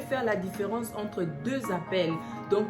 faire la différence entre deux appels. Donc,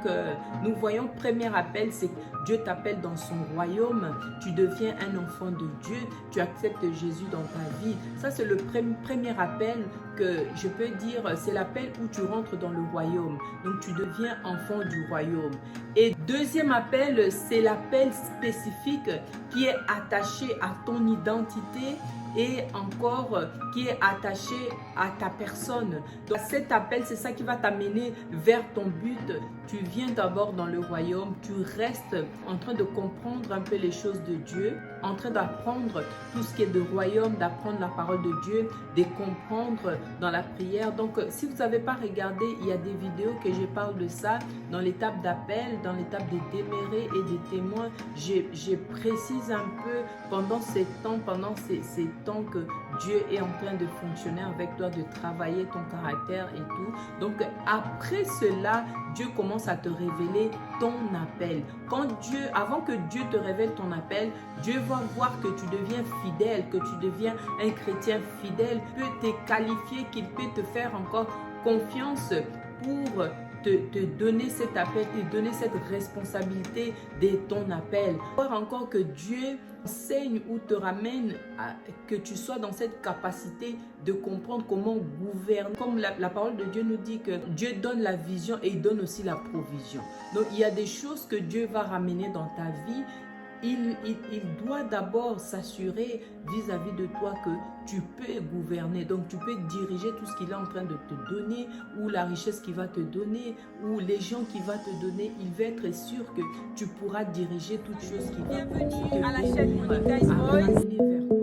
nous voyons, premier appel, c'est que Dieu t'appelle dans son royaume, tu deviens un enfant de Dieu, tu acceptes Jésus dans ta vie. Ça, c'est le premier appel que je peux dire, c'est l'appel où tu rentres dans le royaume. Donc, tu deviens enfant du royaume. Et deuxième appel, c'est l'appel spécifique qui est attaché à ton identité et encore qui est attaché à ta personne. Donc cet appel, c'est ça qui va t'amener vers ton but. Tu viens d'abord dans le royaume, tu restes en train de comprendre un peu les choses de Dieu, en train d'apprendre tout ce qui est de royaume, d'apprendre la parole de Dieu, de comprendre dans la prière. Donc si vous n'avez pas regardé, il y a des vidéos que je parle de ça, dans l'étape d'appel, dans l'étape des démérés et des témoins. Je précise un peu pendant ces temps, que Dieu est en train de fonctionner avec toi, de travailler ton caractère et tout. Donc après cela, Dieu commence à te révéler ton appel. Avant que Dieu te révèle ton appel, Dieu va voir que tu deviens fidèle, que tu deviens un chrétien fidèle, peut te qualifier, qu'il peut te faire encore confiance pour te donner cet appel, te donner cette responsabilité de ton appel. Voir encore que Dieu enseigne ou te ramène à que tu sois dans cette capacité de comprendre comment gouverner. Comme la parole de Dieu nous dit que Dieu donne la vision et il donne aussi la provision. Donc il y a des choses que Dieu va ramener dans ta vie. Il doit d'abord s'assurer vis-à-vis de toi que tu peux gouverner. Donc, tu peux diriger tout ce qu'il est en train de te donner ou la richesse qu'il va te donner ou les gens qu'il va te donner. Il va être sûr que tu pourras diriger toutes choses qu'il va te donner. Bienvenue à la chaîne Monica Voice.